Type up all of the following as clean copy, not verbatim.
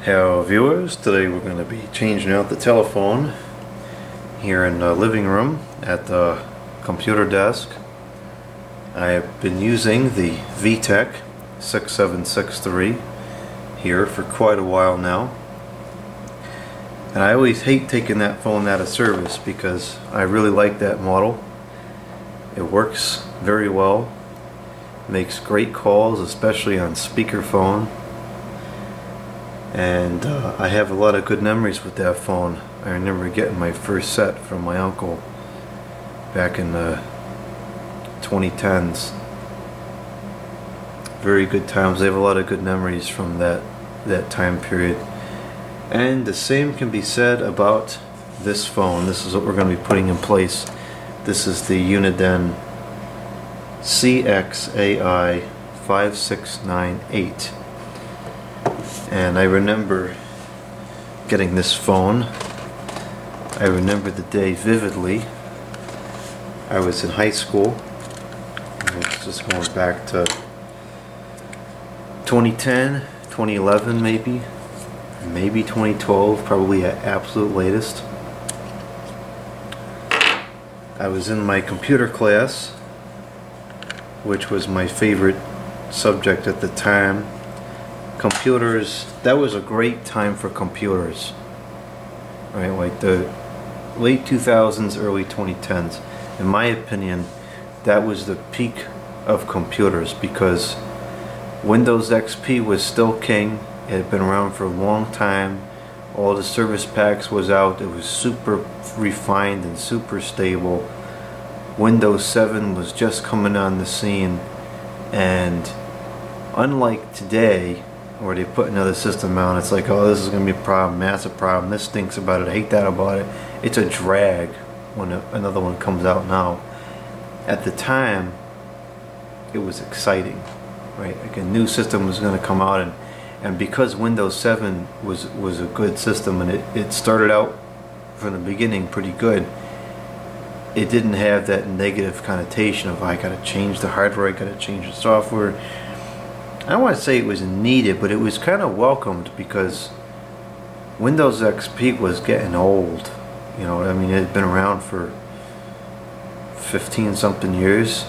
Hello viewers, today we're going to be changing out the telephone here in the living room at the computer desk. I have been using the VTech 6763 here for quite a while now, and I always hate taking that phone out of service because I really like that model. It works very well, makes great calls, especially on speakerphone. And I have a lot of good memories with that phone. I remember getting my first set from my uncle back in the 2010s. Very good times. I have a lot of good memories from that time period. And the same can be said about this phone. This is what we're going to be putting in place. This is the Uniden CXAI5698. And I remember getting this phone. I remember the day vividly. I was in high school. It's just going back to 2010, 2011 maybe 2012, probably at absolute latest. I was in my computer class, which was my favorite subject at the time. Computers, that was a great time for computers, right? Like the late 2000s, early 2010s. In my opinion, that was the peak of computers because Windows XP was still king. It had been around for a long time. All the service packs was out. It was super refined and super stable. Windows 7 was just coming on the scene, and unlike today, where they put another system out, it's like, oh, this is going to be a problem, massive problem, this stinks about it, I hate that about it. It's a drag when another one comes out now. At the time, it was exciting, right? Like a new system was going to come out, and because Windows 7 was a good system, and it started out from the beginning pretty good, it didn't have that negative connotation of, I gotta change the hardware, I gotta change the software. I don't want to say it was needed, but it was kind of welcomed because Windows XP was getting old. You know, I mean, it had been around for 15 something years,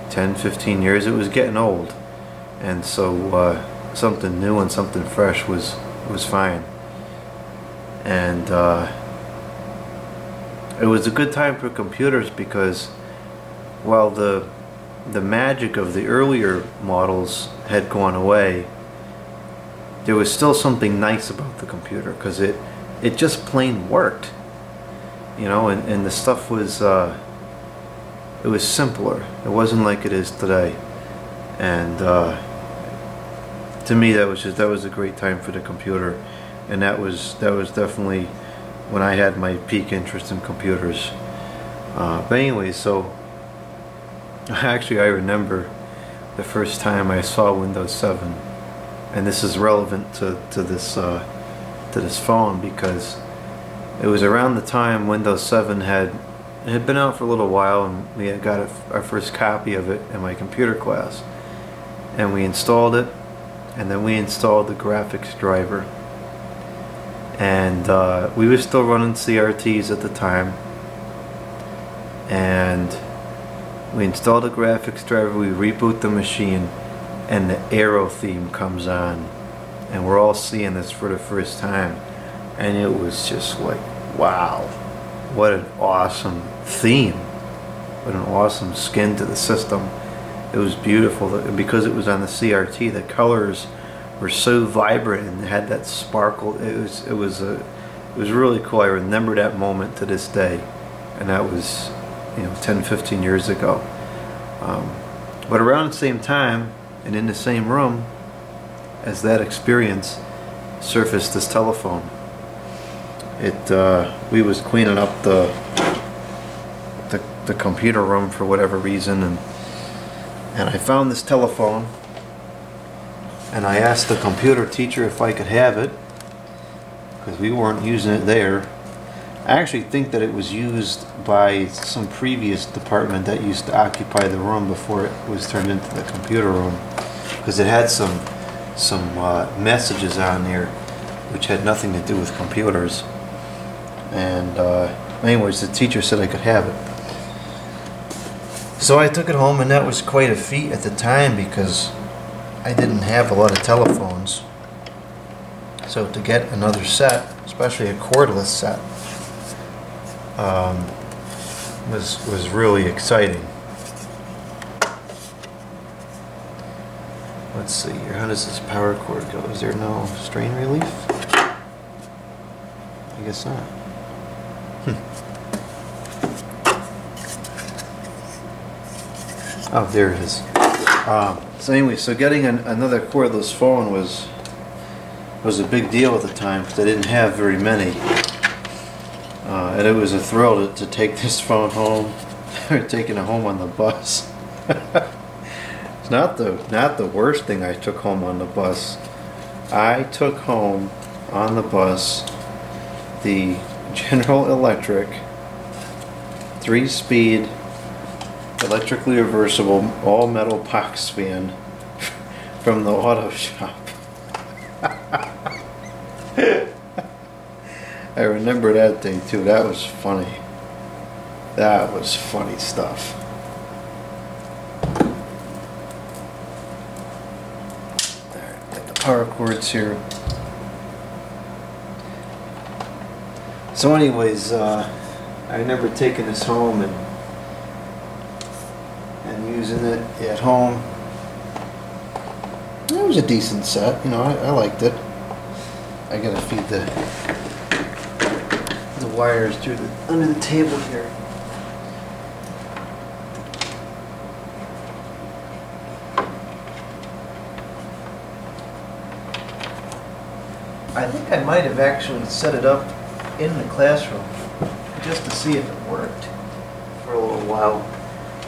10, 15 years. It was getting old, and so something new and something fresh was fine. And it was a good time for computers because while the magic of the earlier models had gone away, there was still something nice about the computer because it just plain worked, you know, and the stuff was it was simpler. It wasn't like it is today, and to me that was a great time for the computer, and that was definitely when I had my peak interest in computers. But anyway, so actually, I remember the first time I saw Windows 7, and this is relevant to this phone because it was around the time Windows 7 had been out for a little while, and we had got our first copy of it in my computer class, and we installed it, and then we installed the graphics driver, and we were still running CRTs at the time, and we install the graphics driver, we reboot the machine, and the Arrow theme comes on, and we're all seeing this for the first time, and it was just like, wow, what an awesome theme, what an awesome skin to the system. It was beautiful because it was on the CRT. The colors were so vibrant and had that sparkle. It was really cool. I remember that moment to this day, and that was, you know, 10-15 years ago. But around the same time and in the same room as that experience surfaced this telephone. We was cleaning up the computer room for whatever reason, and I found this telephone, and I asked the computer teacher if I could have it because we weren't using it there. I actually think that it was used by some previous department that used to occupy the room before it was turned into the computer room, because it had some some messages on there which had nothing to do with computers. And anyways, the teacher said I could have it. So I took it home, and that was quite a feat at the time because I didn't have a lot of telephones. So to get another set, especially a cordless set, was really exciting. Let's see here, how does this power cord go? Is there no strain relief? I guess not. Oh, there it is. So anyway, so getting another cordless phone was a big deal at the time because I didn't have very many. And it was a thrill to take this phone home, or taking it home on the bus. It's not the worst thing I took home on the bus. I took home on the bus the General Electric 3-speed electrically reversible all metal box fan from the auto shop. I remember that day too. That was funny. That was funny stuff. Alright, got the power cords here. So anyways, I remember taking this home and using it at home. It was a decent set, you know, I liked it. I gotta feed the wires through under the table here. I think I might have actually set it up in the classroom just to see if it worked for a little while.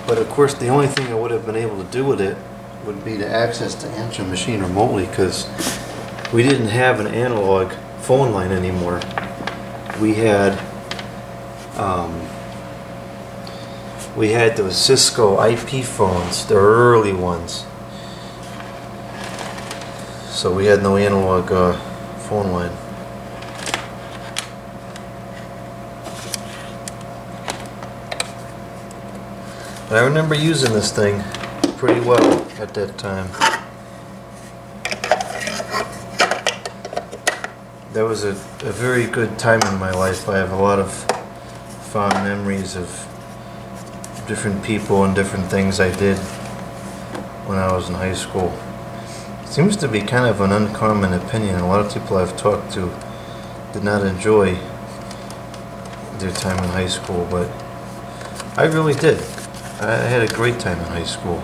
But of course the only thing I would have been able to do with it would be to access the answering machine remotely, because we didn't have an analog phone line anymore. We had those Cisco IP phones, the early ones. So we had no analog phone line. But I remember using this thing pretty well at that time. That was a very good time in my life. I have a lot of fond memories of different people and different things I did when I was in high school. It seems to be kind of an uncommon opinion. A lot of people I've talked to did not enjoy their time in high school, but I really did. I had a great time in high school.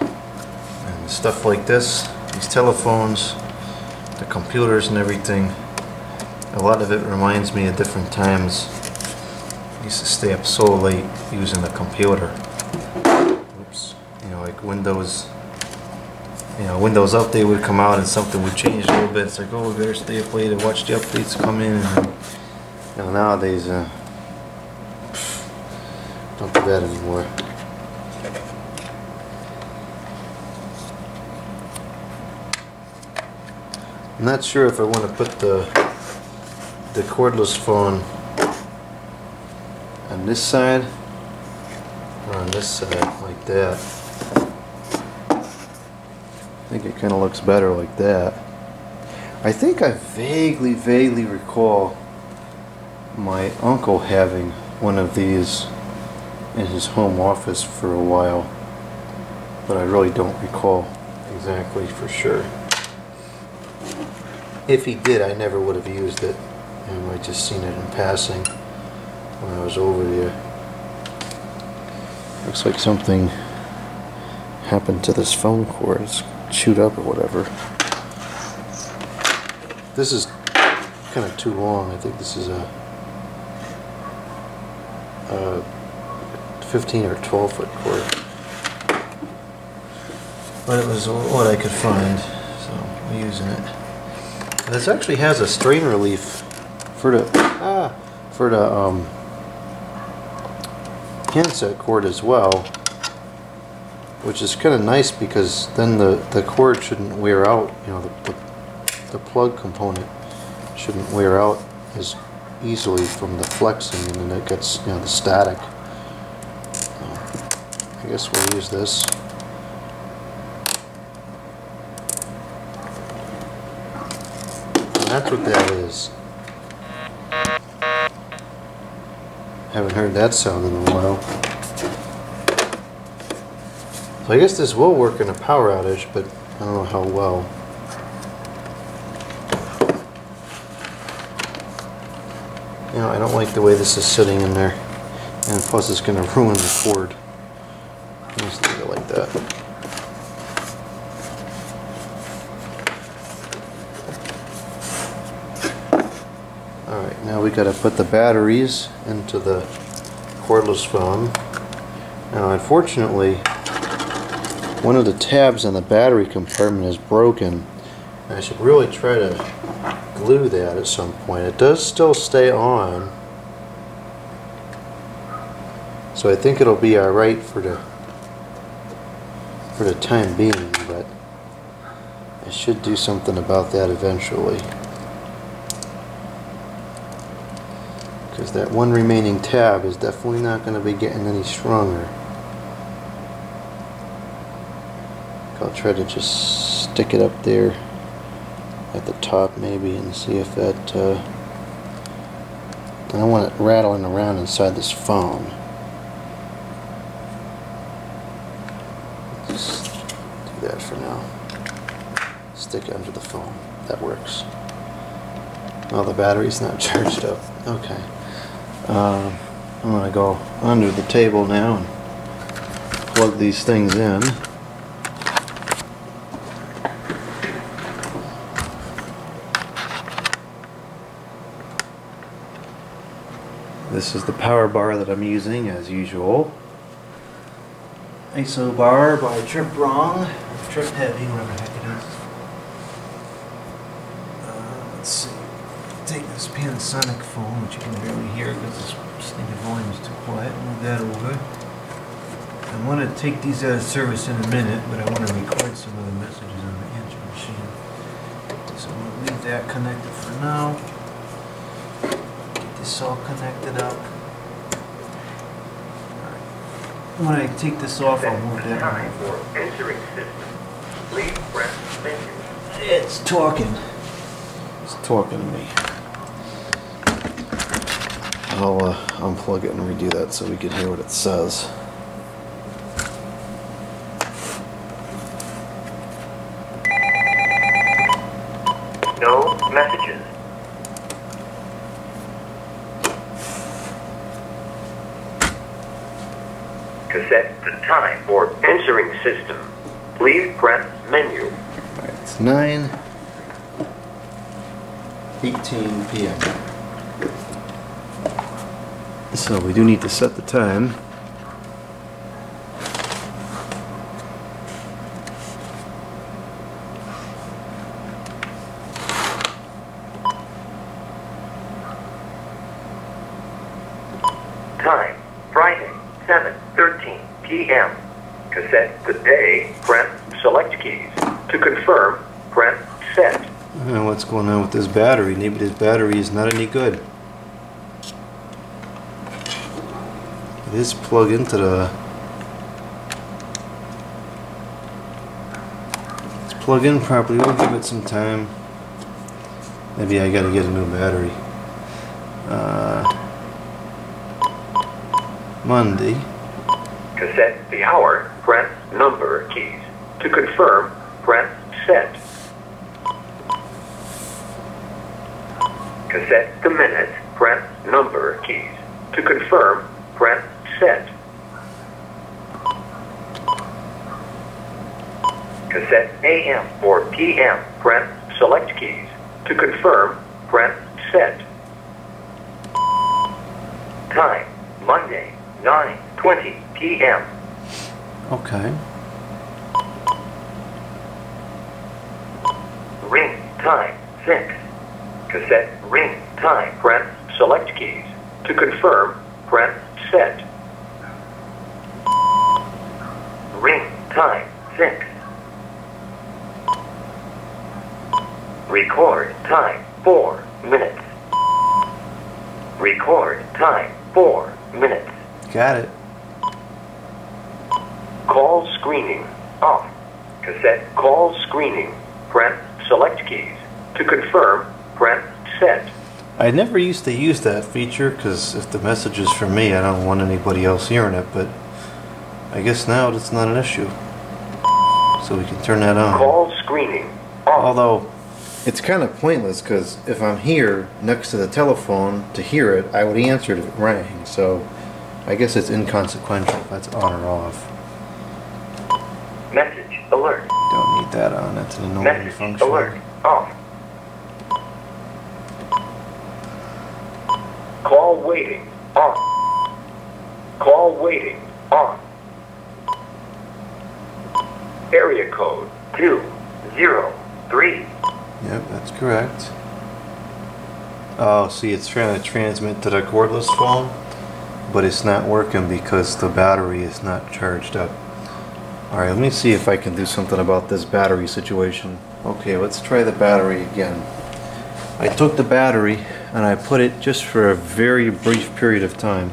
And stuff like this, these telephones, the computers and everything, a lot of it reminds me of different times. I used to stay up so late using the computer. Oops. You know, like Windows update would come out and something would change a little bit. It's like, oh, we better stay up late and watch the updates come in. And, you know, nowadays, don't do that anymore. I'm not sure if I want to put the cordless phone on this side or on this side like that. I think it kind of looks better like that. I think I vaguely recall my uncle having one of these in his home office for a while, but I really don't recall exactly for sure. If he did, I never would have used it. I might just seen it in passing when I was over there. Looks like something happened to this phone cord. It's chewed up or whatever. This is kind of too long. I think this is a 15 or 12 foot cord. But it was what I could find, so I'm using it. And this actually has a strain relief for the handset cord as well. which is kind of nice because then the cord shouldn't wear out. You know, the plug component shouldn't wear out as easily from the flexing, and then it gets, you know, the static. I guess we'll use this. And that's what that is. Haven't heard that sound in a while. So I guess this will work in a power outage, but I don't know how well. You know, I don't like the way this is sitting in there, and plus it's going to ruin the cord. Just leave it like that. Alright, now we got to put the batteries into the cordless phone. Now, unfortunately, one of the tabs on the battery compartment is broken. I should really try to glue that at some point. It does still stay on, so I think it'll be alright for the time being, but I should do something about that eventually, because that one remaining tab is definitely not going to be getting any stronger. I'll try to just stick it up there at the top maybe and see if that I don't want it rattling around inside this phone. Just do that for now. Stick it under the phone. That works. Well, the battery's not charged up. Okay. I'm going to go under the table now and plug these things in. This is the power bar that I'm using as usual. ISO bar by Trip Wrong, Trip Heavy, whatever the heck it is. Let's see. Take this Panasonic phone, which you can barely hear because this stinking volume is too quiet. Move that over. I want to take these out of service in a minute, but I want to record some of the messages on the answer machine. So I'm going to leave that connected for now. This all connected up. Alright. When I take this off, I'll move that on. It's talking. It's talking to me. I'll unplug it and redo that so we can hear what it says. No messages. Cassette the time for answering system. Please press menu. Alright, it's 9:18 p.m. So we do need to set the time. Time, Friday, 7:13 p.m. Cassette the day, press select keys. To confirm, press set. I don't know what's going on with this battery. Maybe this battery is not any good. It is plugged into the... It's plugged in properly. We'll give it some time. Maybe I gotta get a new battery. Monday. Cassette the hour, press number keys. To confirm, press set. Cassette the minute, press number keys. To confirm, press set. Cassette AM or PM, press select keys. To confirm, press set. Time, Monday, 9:20 p.m. Okay. Ring time, 6. Cassette ring time, press select keys. To confirm, press set. Ring time 6. Record time 4 minutes. Record time 4 minutes. Got it. Call screening off. Cassette call screening. Press select keys. To confirm, press set. I never used to use that feature because if the message is from me, I don't want anybody else hearing it, but I guess now it's not an issue. So we can turn that on. Call screening off. Although, it's kind of pointless because if I'm here next to the telephone to hear it, I would answer if it rang. So I guess it's inconsequential if that's on or off. Message alert. Don't need that on. That's an annoying Message function. alert off. Call waiting on. Call waiting on. Area code 203. Yep, that's correct. Oh, see, it's trying to transmit to the cordless phone, but it's not working because the battery is not charged up. Alright, let me see if I can do something about this battery situation. Okay, let's try the battery again. I took the battery and I put it just for a very brief period of time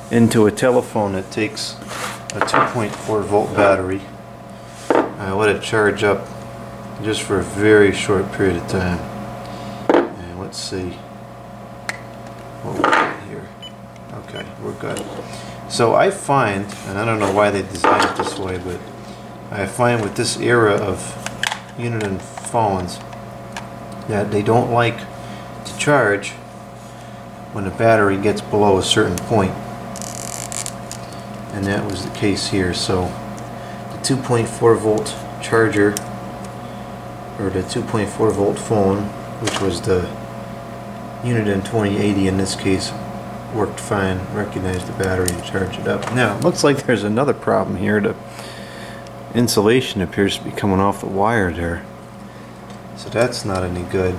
into a telephone that takes a 2.4 volt battery. I let it charge up just for a very short period of time. And let's see what we got here. Okay, we're good. So I find, and I don't know why they designed it this way, but I find with this era of Uniden phones that they don't like to charge when the battery gets below a certain point. And that was the case here. So the 2.4 volt charger, or the 2.4 volt phone, which was the Uniden 2080 in this case, worked fine, recognized the battery and charged it up. Now, it looks like there's another problem here. The insulation appears to be coming off the wire there. So that's not any good.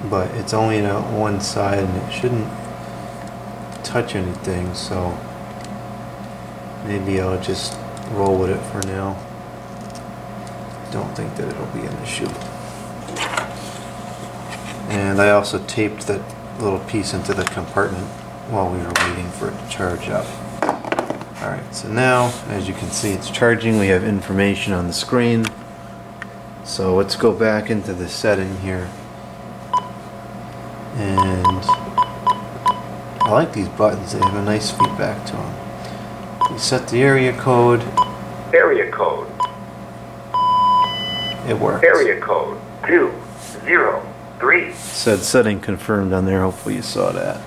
But it's only on one side and it shouldn't touch anything, so maybe I'll just roll with it for now. Don't think that it'll be an issue. And I also taped that little piece into the compartment while we were waiting for it to charge up. Alright, so now as you can see it's charging. We have information on the screen. So let's go back into the setting here. And I like these buttons, they have a nice feedback to them. We set the area code. Area code. It works. Area code 203. Said setting confirmed on there, hopefully you saw that.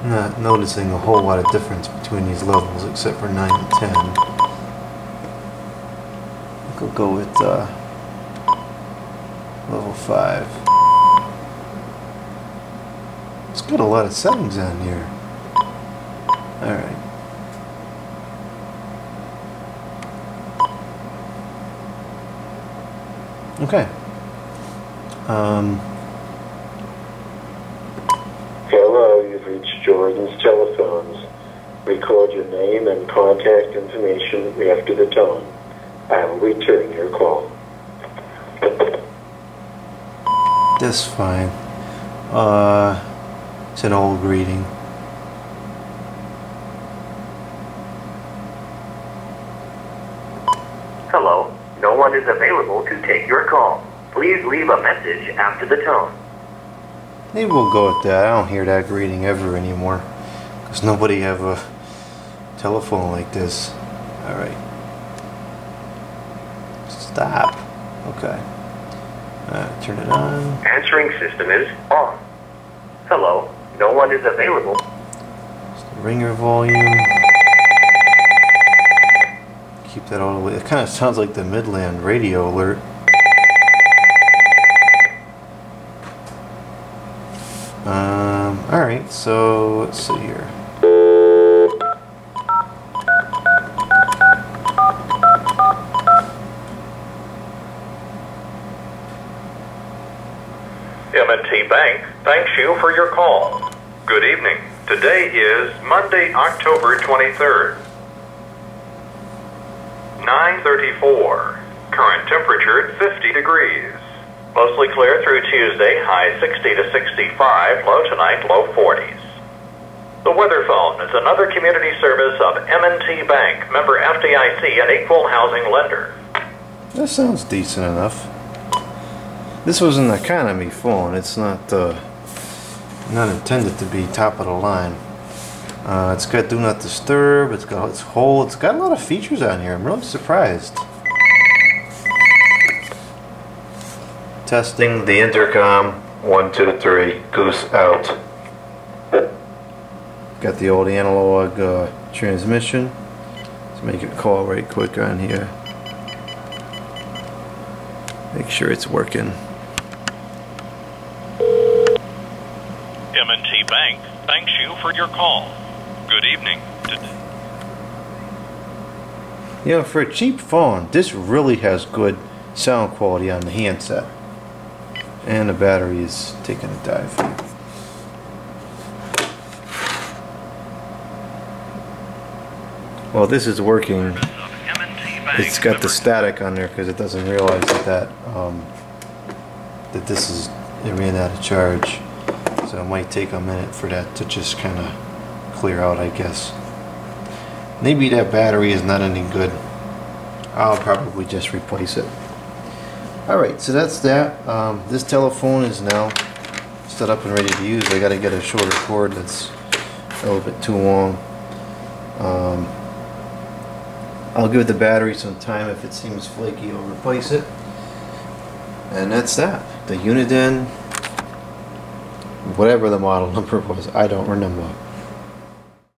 Not noticing a whole lot of difference between these levels except for 9 and 10. We'll go with level 5. It's got a lot of settings on here. Alright. Okay. Hello, you've reached Jordan's Telephones. Record your name and contact information after the tone. I will return your call. That's fine. It's an old reading. Hello, no one is available to take your call. Please leave a message after the tone. Maybe we'll go with that. I don't hear that greeting ever anymore. Because nobody have a telephone like this. Alright. Stop. Okay. Turn it on. Answering system is on. Hello, no one is available. Just the ringer volume. Keep that all the way. It kind of sounds like the Midland radio alert. Alright, so let's see here. M&T M&T Bank thanks you for your call. Good evening. Today is Monday, October 23rd. 9:34. Current temperature 50 degrees. Mostly clear through Tuesday, high 60 to 65, low tonight, low 40s. The weather phone is another community service of M&T Bank, member FDIC, and equal housing lender. That sounds decent enough. This was an economy phone. It's not intended to be top of the line. It's got do not disturb. It's got its hold. It's got a lot of features on here. I'm really surprised. Testing the intercom. 1, 2, 3. Goose out. Got the old analog transmission. Let's make a call right quick on here. Make sure it's working. M&T Bank thanks you for your call. Good evening. You know, for a cheap phone, this really has good sound quality on the handset. And the battery is taking a dive. Well, this is working. It's got the static on there because it doesn't realize that this is, it ran out of charge. So it might take a minute for that to just kind of clear out, I guess. Maybe that battery is not any good. I'll probably just replace it. Alright, so that's that. This telephone is now set up and ready to use. I gotta get a shorter cord that's a little bit too long. I'll give the battery some time. If it seems flaky, I'll replace it. And that's that. The Uniden, whatever the model number was, I don't remember.